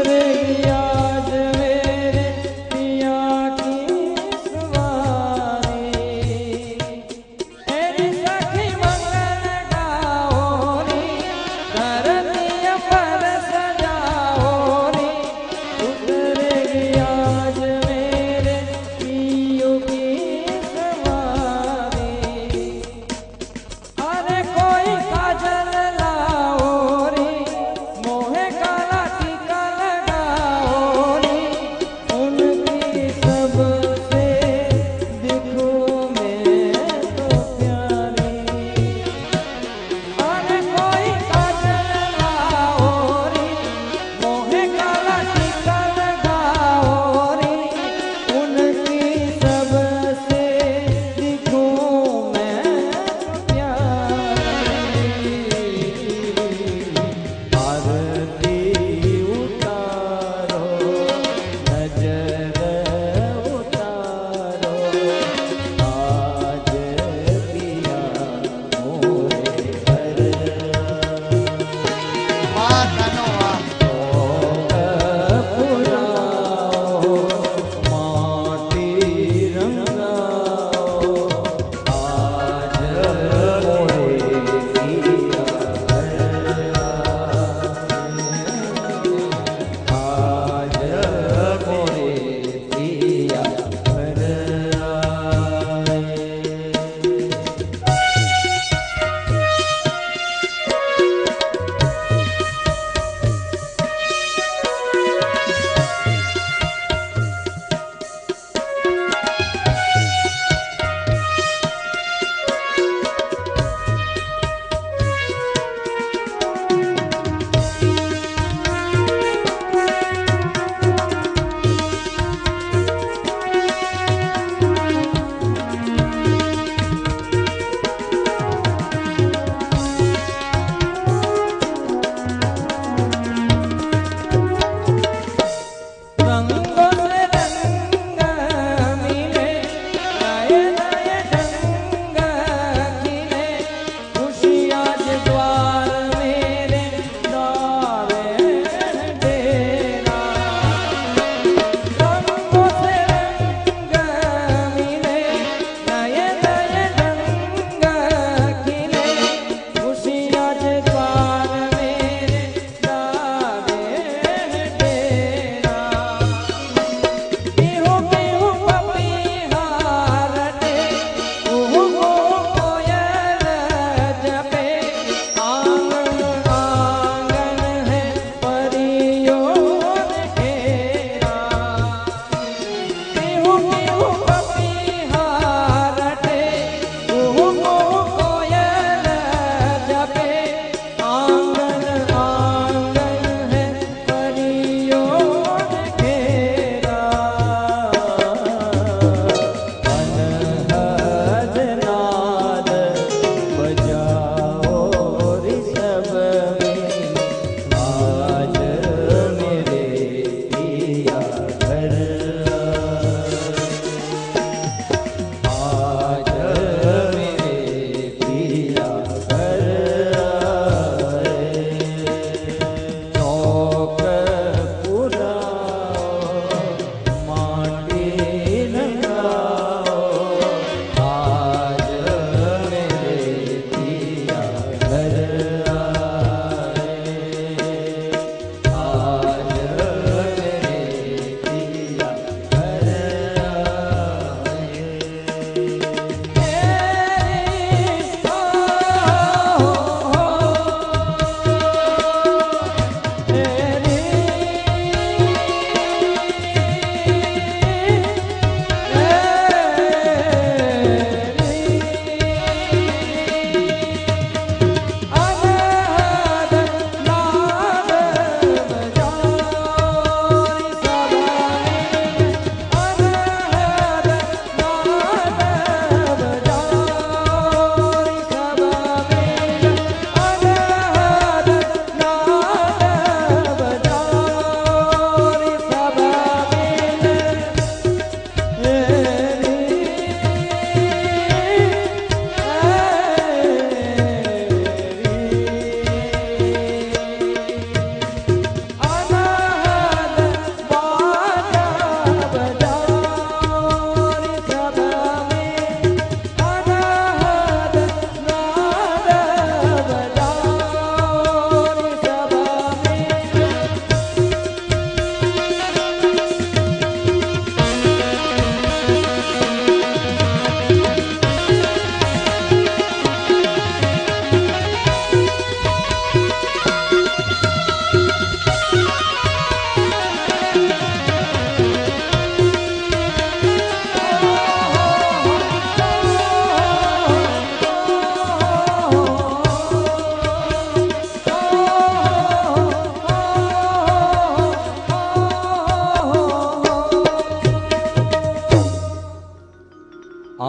लगाओ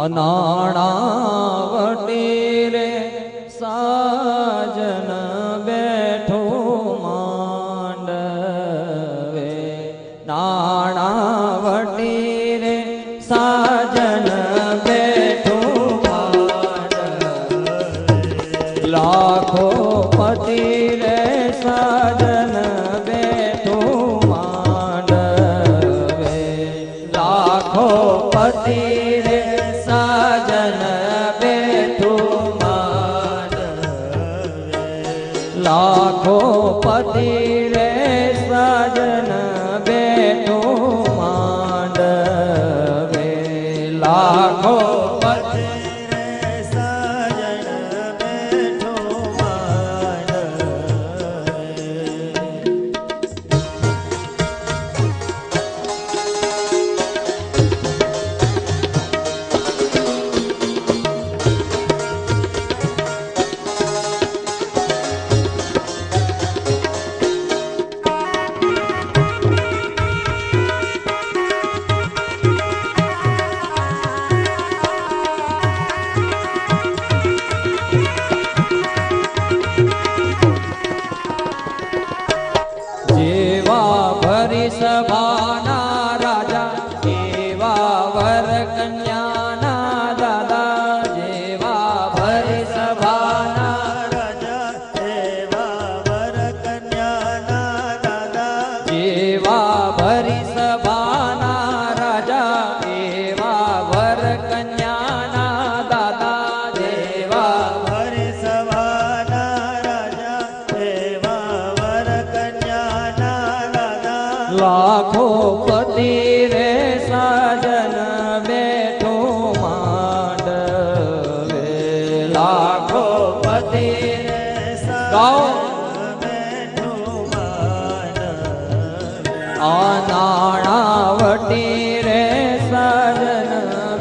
અનાણાવટી રે સાજન બેઠો માંડવે નાણાવટી રે સાજન બેઠો માંડવે લાખો પતિ રે સાજન બેઠો માંડવે લાખો પતિ રે સાજન બેઠું માંડવે લાખો પતિ રે સાજન બેઠું માંડવે લાખો પતિ રે સાજન બેઠું સભાના રાજા એવા વર કન્યાના દાદા જેવા ભરી સભાના રાજા એવા વર કન્યાના દાદા જેવા ભરી સભાના રાજા એવા વર કન્યાના દાદા જેવા ભરી સભાના રાજા એવા વર કન્યાના લાખો પતિ રે સાજન બેઠો માંડવે લાખો પતિ રે સાજન બેઠો માંડવે અનાણાવટી રે સાજન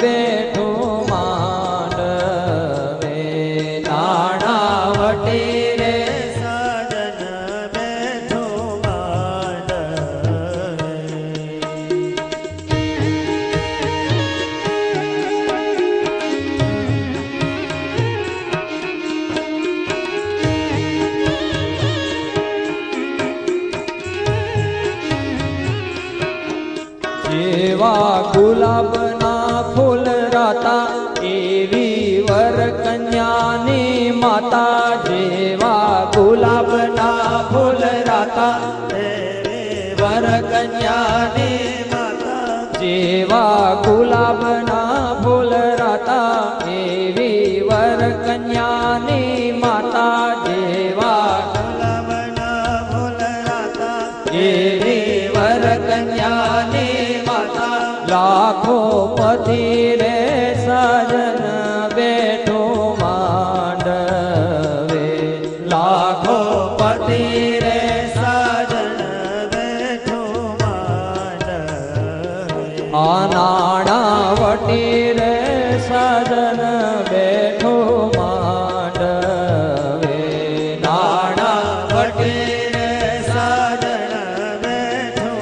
બેઠો માંડવે નાણાવટી રે સાજન બેઠો જેવા ગુલાબના ફૂલ રાતા એવી વર કન્યાની માતા જેવા ગુલાબના ફૂલ રાતા એવી વર કન્યાની માતા જેવા ગુલાબના ફૂલ રાતા એવી વર કન્યાની માતા જેવા ગુલાબના ફૂલ રાતા એવી વર કન્યાની લાખો પતિ રે સાજન બેઠો માંડવે લાખો પતિ રે સાજન બેઠો માંડવે અનાણાવટી રે સાજન બેઠો માંડવે નાણાવટી રે સાજન બેઠો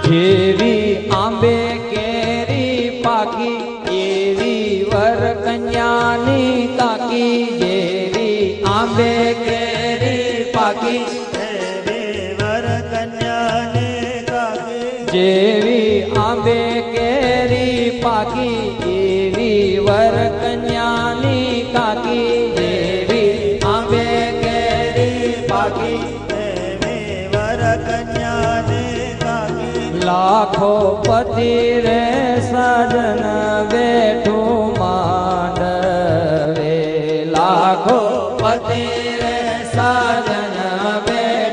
જેવી આંબે કેરી પાકી એવી વર કન્યાની કાકી જેવી આંબે કેરી પાકી એવી વર કન્યાની કાકી જેવી આંબે કેરી પાકી એવી વર કન્યાની કાકી જેવી આંબે કેરી પાકી એવી વર કન્યાની લાખો પતિ રે સાજન બેઠો માંડવે લાખો પતિ રે સાજન બેઠો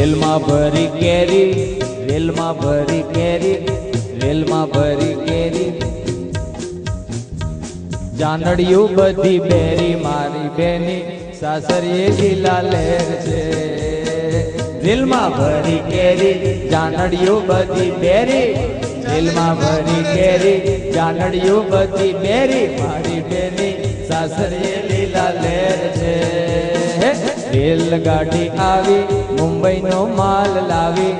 રેલમાં ભરી કેરી, રેલમાં ભરી કેરી, રેલમાં ભરી કેરી, જાનડિયું બધી બેરી મારી બેની સાસરીએ લીલા લહેર છે. રેલમાં ભરી કેરી, જાનડિયું બધી બેરી, રેલમાં ભરી કેરી, જાનડિયું બધી બેરી મારી બેની સાસરીએ લીલા લહેર છે. રેલગાડી આવી મુંબઈનો માલ લાવી,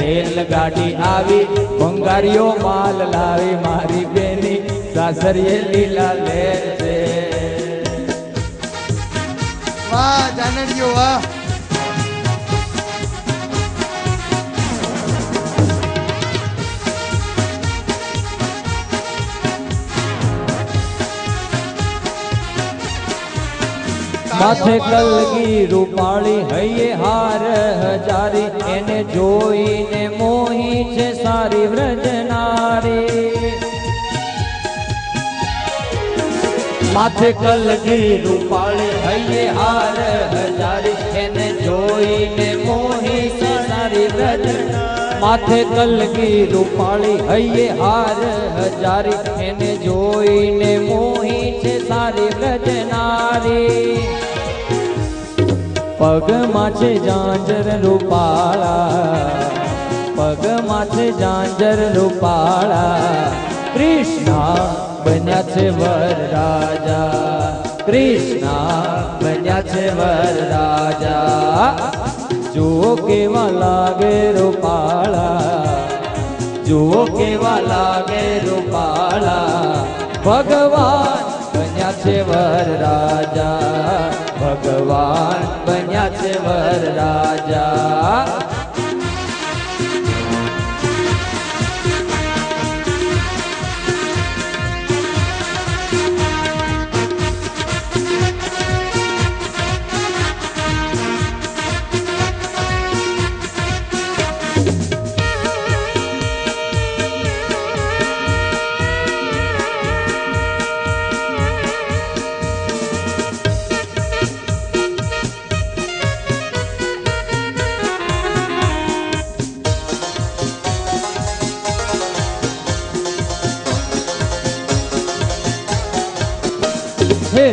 રેલગાડી આવી ભંગારીઓ માલ લાવી મારી બેની સાસરીએ લીલા લહેર છે. વાહ જાનડીઓ વાહ. માથે કલગી રૂપાળી હૈયે હાર હજારી, એને જોઈને મોહી છે સારી વ્રજનારી. માથે કલગી રૂપાળી હૈયે હાર હજારી, એને જોઈને મોહી છે સારી વ્રજનારી. માથે કલગી રૂપાળી હૈયે હાર હજારી, એને જોઈને મોહી છે સારી વ્રજનારી. પગમાં છે ઝાંઝર રૂપાળા, પગમાં છે ઝાંઝર રૂપાળા, કૃષ્ણા બન્યા છે વરરાજા, કૃષ્ણા બન્યા છે વરરાજા. જુઓ કેવા લાગે રૂપાળા, જુઓ કેવા લાગે રૂપાળા, ભગવાન બન્યા છે વરરાજા, ભગવાન બન્યા છે વરરાજા.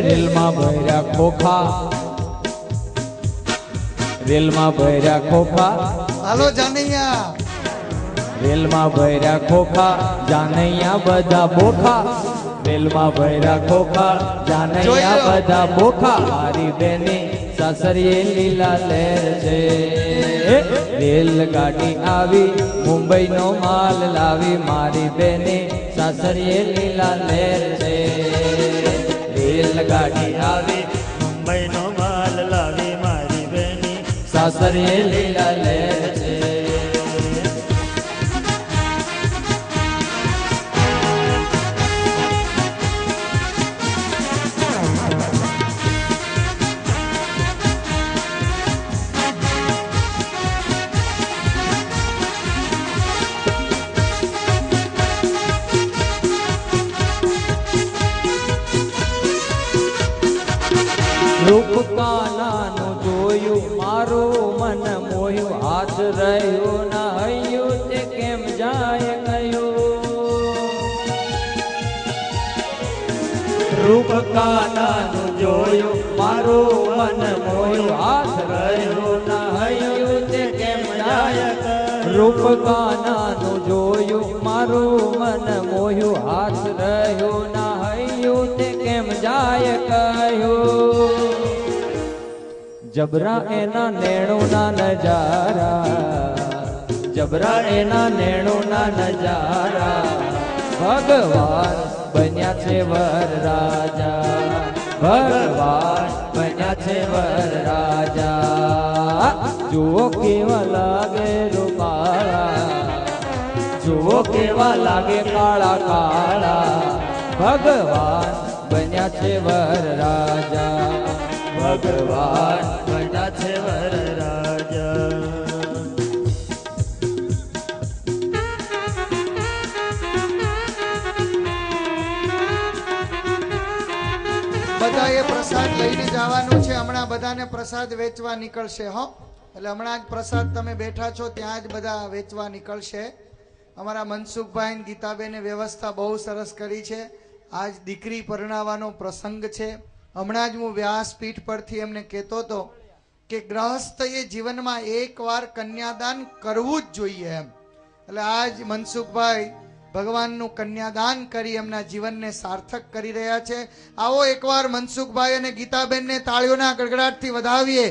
રેલમાં ભર્યા ખોખા, રેલમાં ભર્યા ખોખા, હાલો જાનૈયા. રેલમાં ભર્યા ખોખા, જાનૈયા બધા બોખા, રેલમાં ભર્યા ખોખા, જાનૈયા બધા બોખા મારી બેની સાસરીએ લીલા લહેર છે. રેલગાડી આવી મુંબઈનો માલ લાવી મારી બેની સાસરીએ લીલા લહેર છે. રેલગાડી આવી મુંબઈનો માલ લાવી મારી બેની સાસરીએ લીલા લહેર છે. રૂપ કાનાનું જોયું મારું મન મોયું, હાથ રહ્યું ના હૈયું તે કેમ જાય ગયું. રૂપ કાનાનું જોયું મારું મન મોયું, હાથ રહ્યું ના હૈયું તે કેમ જાય ગયું. રૂપ કાનાનું જોયું મારું મન મોયું, હાથ રહ્યું ના હૈયું તે કેમ જાય ગયું. જબરા એના નેણુના નજારા, જબરા એના નેણુના નજારા, ભગવાન બન્યા છે વરરાજા, ભગવાન બન્યા છે વરરાજા. જુઓ કેવા લાગે રૂપાળા, જુઓ કેવા લાગે કાળા કાળા, ભગવાન બન્યા છે વરરાજા, ભગવાન બન્યા છે વરરાજા. બધાએ પ્રસાદ લઈને જવાનું છે. હમણાં બધાને પ્રસાદ વેચવા નીકળશે હો. એટલે હમણાં જ પ્રસાદ તમે બેઠા છો ત્યાં જ બધા વેચવા નીકળશે. અમારા મનસુખભાઈ ને ગીતાબેને વ્યવસ્થા બહુ સરસ કરી છે. આજ દીકરી પરણાવવાનો પ્રસંગ છે. હમણાં જ હું વ્યાસપીઠ પરથી એમને કહેતો હતો કે ગ્રહસ્થ એ જીવનમાં એકવાર કન્યાદાન કરવું જ જોઈએ એમ. એટલે આજ મનસુખભાઈ ભગવાનનું કન્યાદાન કરી એમના જીવનને સાર્થક કરી રહ્યા છે. આવો એકવાર મનસુખભાઈ અને ગીતાબેનને તાળીઓના ગડગડાટથી વધાવીએ.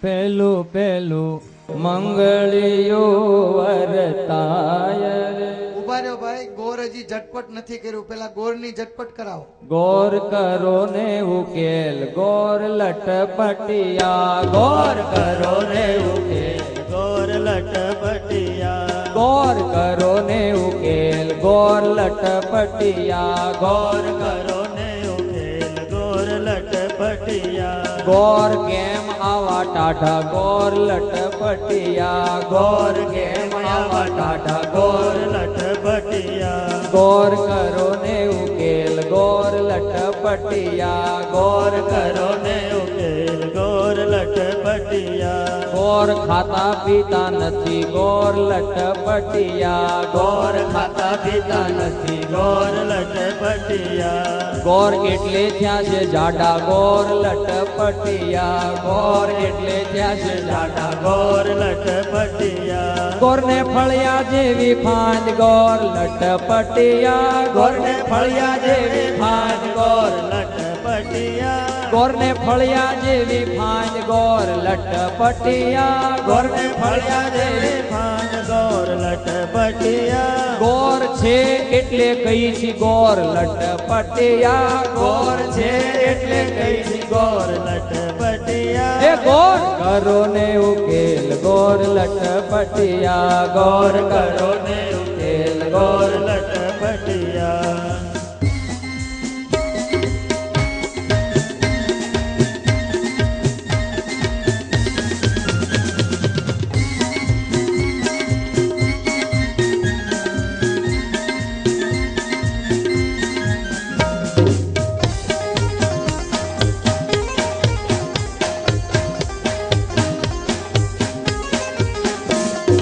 પેલું પેલું મંગળિયો વરતાય રે. ઉભા રહ્યો ભાઈ, ગોર હજી ઝટપટ નથી કર્યું, પેલા ગોરની ઝટપટ કરાવો. ગોર કરો ને ઉકેલ ગોર લટપટિયા, ગોર કરો ને ઉકેલ ગોર લટપટિયા, ગોર કરો ને ઉકેલ ગોર લટપટિયા, ગોર કરો ને ઉકેલ ગોર લટપટિયા, ગોર કેમ આવા ટાઢા ગોર લટપટિયા, ગોર કેમ આવા ટાઢા ગોર લટપટિયા, ગોર કરો ને ઉકેલ ગોર લટપટિયા, ગોર કરો ને ઉકેલ ગોર લટપટિયા, ગોર ખાતા પીતા નથી ગોર લટપટિયા, ગોર ખાતા પીતા નથી ગોર લટપટિયા, ગોર એટલે થયા છે જાડા ગોર લટપટિયા, ગોર એટલે થયા છે જાડા ગોર લટપટિયા, ગોરને ફળિયા જેવી ફાંદ ગોર લટપટિયા, ગોરને ફળિયા જેવી ફાંદ ગોર લટપટિયા, ગોરને ફળિયા જેવી ફાંદ ગોર લટપટિયા, ગોરને ફળિયા જેવી ફાન ગોર લટપટિયા, ગોર છે એટલે કઈ છી ગોર લટપટિયા, ગોર છે એટલે કઈ છી ગોર લટપટિયા, એ ગોર કરો ને ઉકેલ ગોર લટપટિયા, ગોર કરો ને ઉકેલ ગોર લટપટિયા,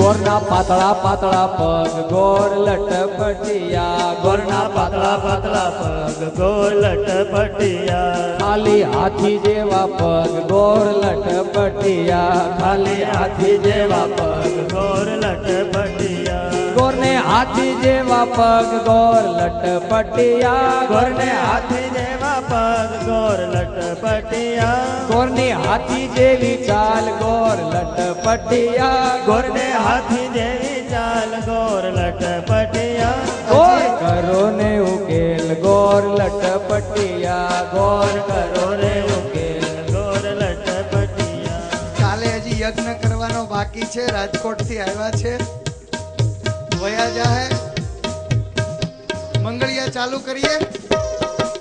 ગોરના પાતળા પાતળા પગ ગોર લટપટિયા, ગોરના પાતળા પાતળા પગ ગોર લટપટિયા, ખાલી હાથી જેવા પગ ગોર લટપટિયા, ખાલી હાથી જેવા પગ ગોર લટપટિયા, ગોરને હાથી જેવા પગ ગોર લટપટિયા, ગોરને હાથી જેવા પગ ગોર લટપટિયા, ગોરની હાથી જેવી ચાલ ગોર લટપટિયા, ગોરને હાથી જેવી ચાલ ગોર લટપટિયા, ગોર કરો ને ઉકેલ ગોર લટપટિયા, ગોર કરો ને ઉકેલ ગોર લટપટિયા, કાલે હજી યજ્ઞ કરવાનો બાકી છે. રાજકોટ થી આવ્યા છે, વયા જાહે. મંગળિયા ચાલુ કરીએ.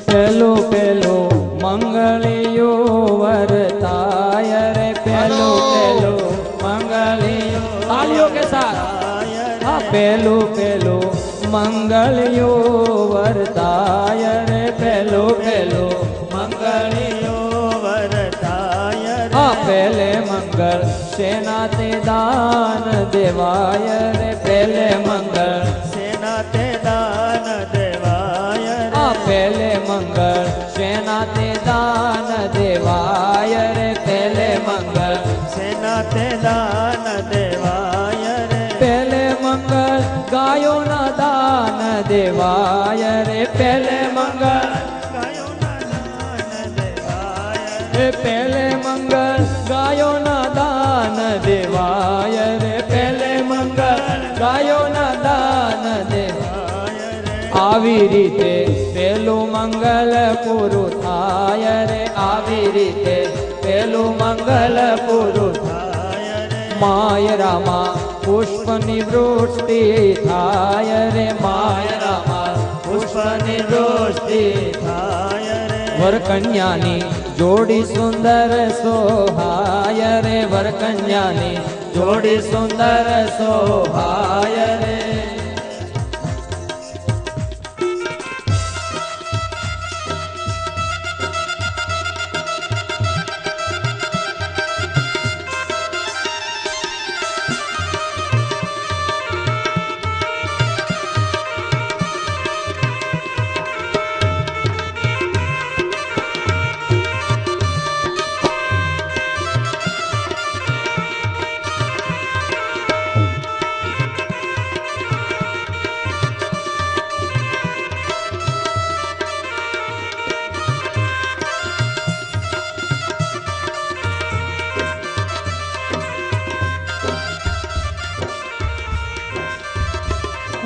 પેલું પેલું મંગળિયું વરતાય રે, પેલું પેલું મંગળિયું તાળીઓ કે સાથ. હા, પેલું પેલું મંગળિયું વરતાય રે, પેલું પેલું મંગળિયું વરતાય રે, હા, પેલે મંગળ સેના તે દાન દેવાય રે, પેલે મંગળ સેના તે દાન દેવાય રે, આ પેલે મંગળ સેના તે દાન દેવાય રે, પેલે મંગળ સેના તે દાન દેવાય રે, પેલે મંગળ ગાયોના દાન દેવાય રે, પેલે મંગળ ગાયોના દાન દેવાય રે, એ પેલે મંગળ ગાયોના દાન દેવાય રે, પેલે મંગળ ગાયોના દાન દેવાય રે. આવી રીતે પેલું મંગલ પૂરું થાય રે, આવી રીતે પેલું મંગલ પૂરું થાય રે, માયરામાં પુષ્પની વૃષ્ટિ થાય રે, માયરામાં પુષ્પની વૃષ્ટિ થાય રે, વરકન્યાની જોડી સુંદર સોહાય રે, વરકન્યાની જોડી સુંદર સોહાય રે.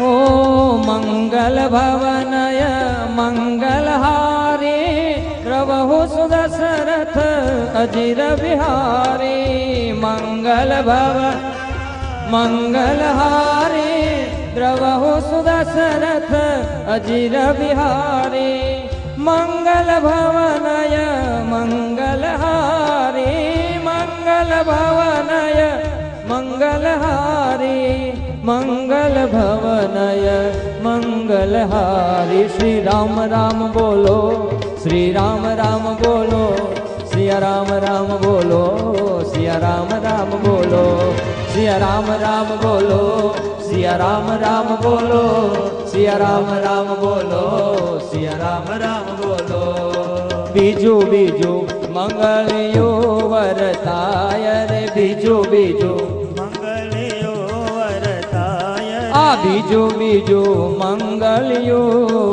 ओ मंगल भवनय मंगलहारी प्रभु सुदशरथ अजिर बिहारी मंगल भवन मंगलहारी प्रभु सुदशरथ अजिर बिहारी मंगल भवनय मंगलहारी मंगल भवनय मंगलहारी मंगल भवनय मंगलहारी श्री राम राम बोलो श्री राम राम बोलो सिया राम राम बोलो सिया राम राम बोलो सिया राम राम बोलो सिया राम राम बोलो सिया राम राम बोलो सिया राम राम बोलो बीजू बीजू मंगलियो वरताय रे बीजू बीजू મંગલિયો વરતાય आ बीजू बीजू मंगलियो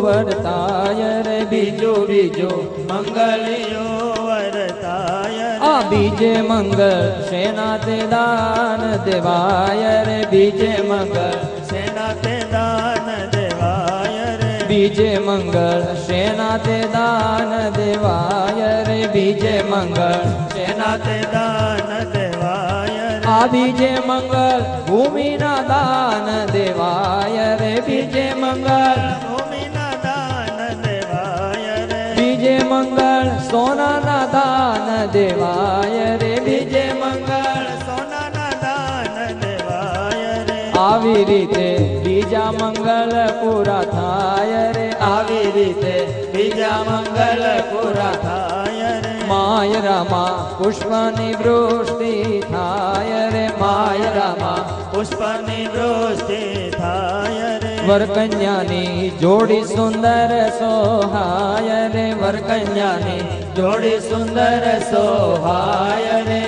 वरताय रे बीजू बीजू मंगलियो વરતાય आ बीजे मंगल सेना ते दान देवाय रे बीजे मंगल સેના તે દાન દેવાય રે बीजे मंगल सेना ते दान देवाय रे बीजे मंगल સેના તે દાન દેવાય રે आ बीजे मंगल भूमि ना दान देवाय रे बीजे मंगल ભૂમિના દાન દેવાય રે बीजे मंगल सोना ना दान देवाय रे बीजे मंगल સોનાના દાન દેવાય રે આવી રીતે બીજા મંગલ પૂરા થાય રે આવી રીતે બીજા મંગલ પૂરા થાય રે માય રામા પુષ્પની વૃષ્ટિ થાય રે માય રામા પુષ્પની વૃષ્ટિ થાય રે વરકન્યાની જોડી સુંદર સોહાય રે વરકન્યાની જોડી સુંદર સોહાય રે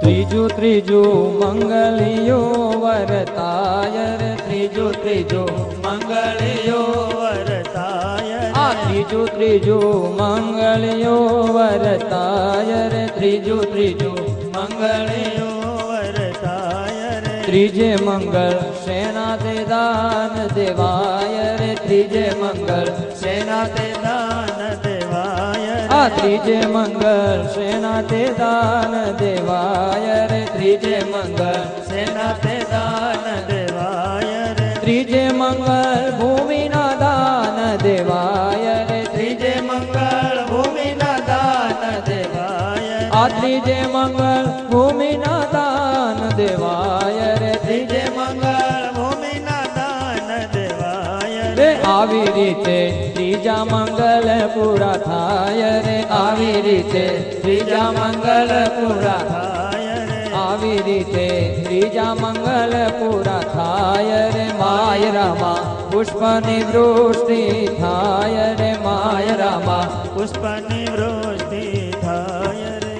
ત્રીજું ત્રીજું મંગલિયો વરતાય રે ત્રીજું ત્રીજું મંગલિયો વરતાય આ ત્રીજું ત્રીજું મંગલિયો વરતાય રે ત્રીજું ત્રીજું મંગલિયો વરતાય રે ત્રીજે મંગળ સેના તે દાન દેવાય રે ત્રીજે મંગળ સેના તે દાન દેવાય આ ત્રીજે મંગળ સેના તે દાન દેવાય રે ત્રીજે મંગળ સેના તે દાન દેવાય રે ત્રીજે મંગળ ભૂમિના દાન દેવાય રે ત્રીજે મંગળ ભૂમિના દાન દેવાય આ ત્રીજે મંગળ ભૂમિના દાન દેવાય રે ત્રીજે મંગળ ભૂમિના દાન દેવાય રે આવી રીતે ત્રીજા મંગલ પૂરા થાય રે આવી રીતે ત્રીજા મંગલ પૂરા થાય રે આવી રીતે ત્રીજા મંગલ પૂરા થાય રે માય રામા પુષ્પની વૃષ્ટિ થાય રે માય રામા પુષ્પની વૃષ્ટિ થાય રે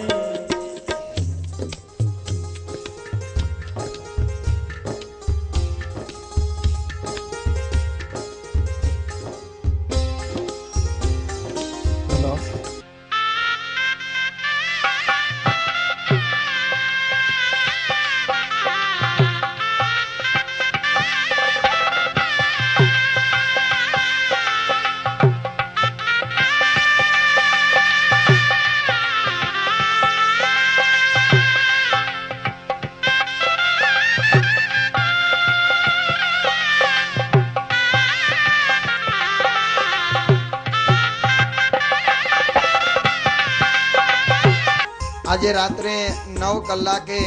આજે રાત્રે 9 કલાકે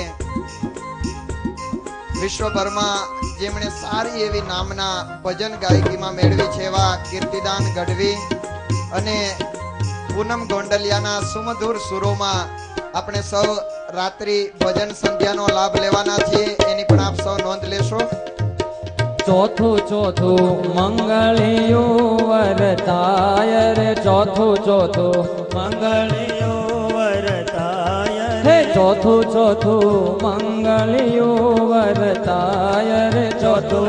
વિશ્વભરમાં જેમણે સારી એવી નામના ભજન ગાયકીમાં મેળવી છે એવા કીર્તિદાન ગઢવી અને પૂનમ ગોંડલિયાના સુમધુર સુરોમાં આપણે સૌ રાત્રિ ભજન સંધ્યાનો લાભ લેવાના છીએ, એની પણ આપ સૌ નોંધ લેશો. ચોથું ચોથું મંગળિયું વરતાય રે, ચોથું મંગળિયું વરતાય હે, ચોથું મંગળિયું વરતાય રે, ચોથું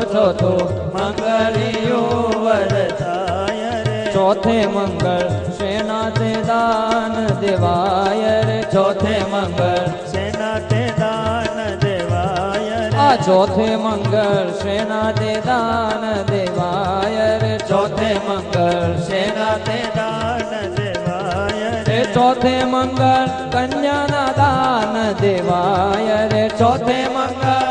મંગળિયું વરતાય રે. ચોથે મંગળ સેના તે દાન દેવાય રે, ચોથે મંગળ સેના તે દાન દેવાય રે. આ ચોથે મંગળ સેના તે દાન દેવાય રે, ચોથે મંગળ સેના તે દાન દેવાય રે. ચોથે મંગળ કન્યાના દાન દેવાય રે, ચોથે મંગળ